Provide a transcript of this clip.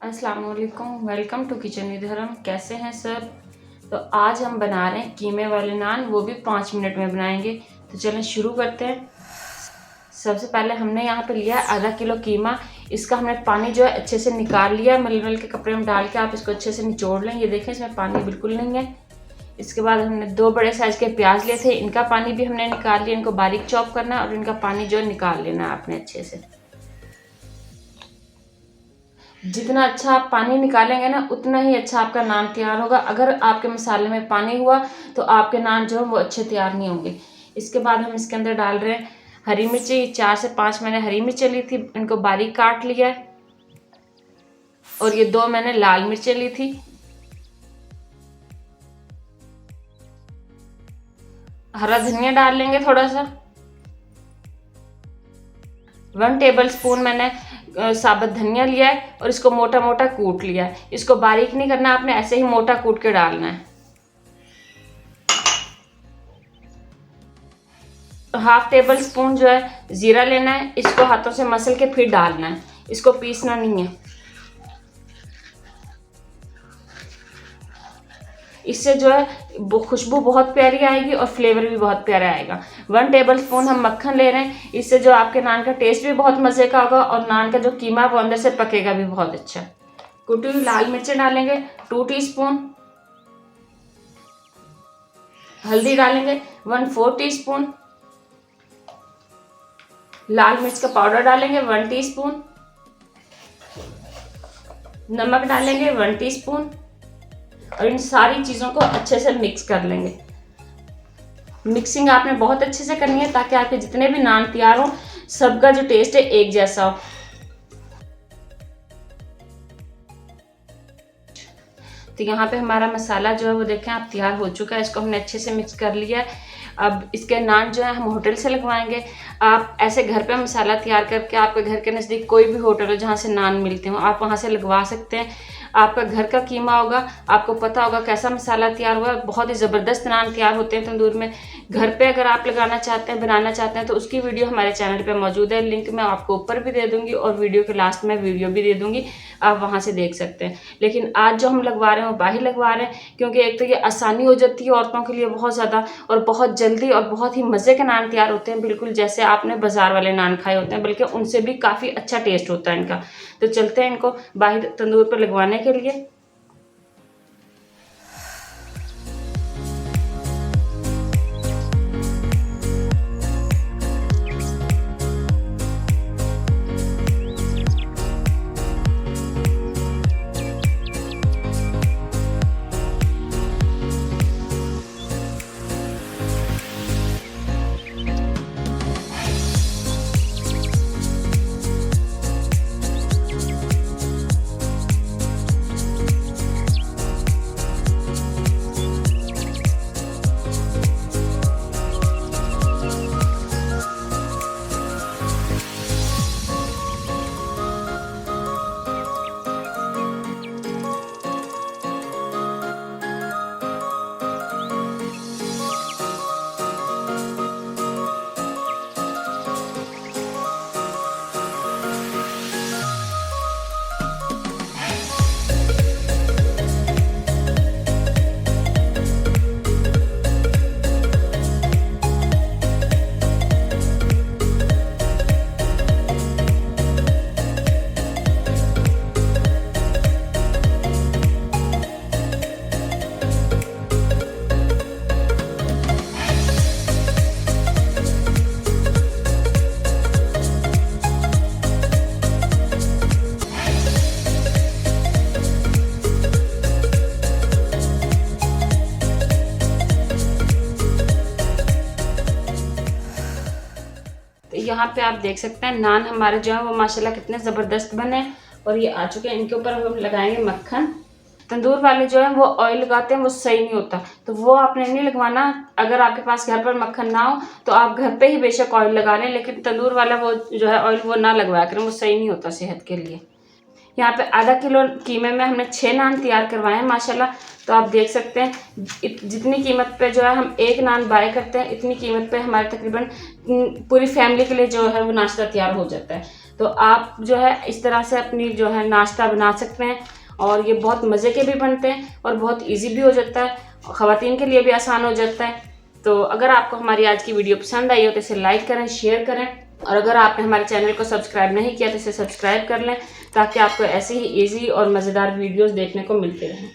अस्सलाम वालेकुम, welcome to kitchen with हरम। कैसे हैं सब? तो आज हम बना रहे हैं कीमे वाले नान, वो भी 5 मिनट में बनाएंगे। तो चलें शुरू करते हैं। सबसे पहले हमने यहाँ पे लिया आधा किलो कीमा। इसका हमने पानी जो है अच्छे से निकाल लिया। मलमल के कपड़े में डाल के आप इसको अच्छे से निचोड़ लें। ये देखें, इसमें पानी बिल्कुल नहीं है। इसके बाद हमने 2 बड़े साइज के प्याज लिए थे, इनका पानी भी हमने निकाल लिया। इनको बारीक चॉप करना है और इनका पानी जो है निकाल लेना है आपने अच्छे से। जितना अच्छा आप पानी निकालेंगे ना, उतना ही अच्छा आपका नान तैयार होगा। अगर आपके मसाले में पानी हुआ तो आपके नान जो है वो अच्छे तैयार नहीं होंगे। इसके बाद हम इसके अंदर डाल रहे हैं हरी मिर्ची। 4 से 5 मैंने हरी मिर्चें ली थी, इनको बारीक काट लिया है। और ये 2 मैंने लाल मिर्चें ली थी। हरा धनिया डाल लेंगे थोड़ा सा। 1 टेबल स्पून मैंने साबुत धनिया लिया है और इसको मोटा मोटा कूट लिया है। इसको बारीक नहीं करना, आपने ऐसे ही मोटा कूट के डालना है। 1/2 टेबल स्पून जो है जीरा लेना है, इसको हाथों से मसल के फिर डालना है, इसको पीसना नहीं है। इससे जो है खुशबू बहुत प्यारी आएगी और फ्लेवर भी बहुत प्यारा आएगा। 1 टेबल स्पून हम मक्खन ले रहे हैं, इससे जो आपके नान का टेस्ट भी बहुत मज़े का होगा और नान का जो कीमा वो अंदर से पकेगा भी बहुत अच्छा। कुटी हुई लाल मिर्चें डालेंगे 2 टीस्पून। हल्दी डालेंगे 1/4 टीस्पून। लाल मिर्च का पाउडर डालेंगे 1 टीस्पून। नमक डालेंगे 1 टीस्पून और इन सारी चीज़ों को अच्छे से मिक्स कर लेंगे। मिक्सिंग आपने बहुत अच्छे से करनी है ताकि आपके जितने भी नान तैयार हो सबका जो टेस्ट है एक जैसा हो। तो यहाँ पे हमारा मसाला जो है वो देखें आप तैयार हो चुका है। इसको हमने अच्छे से मिक्स कर लिया है। अब इसके नान जो है हम होटल से लगवाएंगे। आप ऐसे घर पे मसाला तैयार करके आपके घर के नज़दीक कोई भी होटल हो जहाँ से नान मिलते हो, आप वहाँ से लगवा सकते हैं। आपका घर का कीमा होगा, आपको पता होगा कैसा मसाला तैयार हुआ है। बहुत ही ज़बरदस्त नान तैयार होते हैं तंदूर में। घर पे अगर आप लगाना चाहते हैं, बनाना चाहते हैं तो उसकी वीडियो हमारे चैनल पे मौजूद है। लिंक मैं आपको ऊपर भी दे दूँगी और वीडियो के लास्ट में वीडियो भी दे दूँगी, आप वहाँ से देख सकते हैं। लेकिन आज जो हम लगवा रहे हैं वो बाहर लगवा रहे हैं, क्योंकि एक तो ये आसानी हो जाती है औरतों के लिए बहुत ज़्यादा, और बहुत जल्दी और बहुत ही मज़े के नान तैयार होते हैं, बिल्कुल जैसे आपने बाज़ार वाले नान खाए होते हैं, बल्कि उनसे भी काफ़ी अच्छा टेस्ट होता है इनका। तो चलते हैं इनको बाहर तंदूर पर लगवाने के लिए। यहाँ पे आप देख सकते हैं नान हमारे जो है वो माशाल्लाह कितने ज़बरदस्त बने और ये आ चुके हैं। इनके ऊपर हम लगाएंगे मक्खन। तंदूर वाले जो है वो ऑयल लगाते हैं, वो सही नहीं होता, तो वो आपने नहीं लगवाना। अगर आपके पास घर पर मक्खन ना हो तो आप घर पे ही बेशक ऑयल लगा लें, लेकिन तंदूर वाला वो जो है ऑयल वो ना लगवाया करें, वो सही नहीं होता सेहत के लिए। यहाँ पे आधा किलो कीमे में हमने 6 नान तैयार करवाए हैं माशाल्लाह। तो आप देख सकते हैं जितनी कीमत पे जो है हम एक नान बाय करते हैं, इतनी कीमत पे हमारे तकरीबन पूरी फैमिली के लिए जो है वो नाश्ता तैयार हो जाता है। तो आप जो है इस तरह से अपनी जो है नाश्ता बना सकते हैं और ये बहुत मज़े के भी बनते हैं और बहुत इजी भी हो जाता है, ख़वातीन के लिए भी आसान हो जाता है। तो अगर आपको हमारी आज की वीडियो पसंद आई हो तो इसे लाइक करें, शेयर करें और अगर आपने हमारे चैनल को सब्सक्राइब नहीं किया तो इसे सब्सक्राइब कर लें ताकि आपको ऐसे ही ईजी और मज़ेदार वीडियोज़ देखने को मिलते रहें।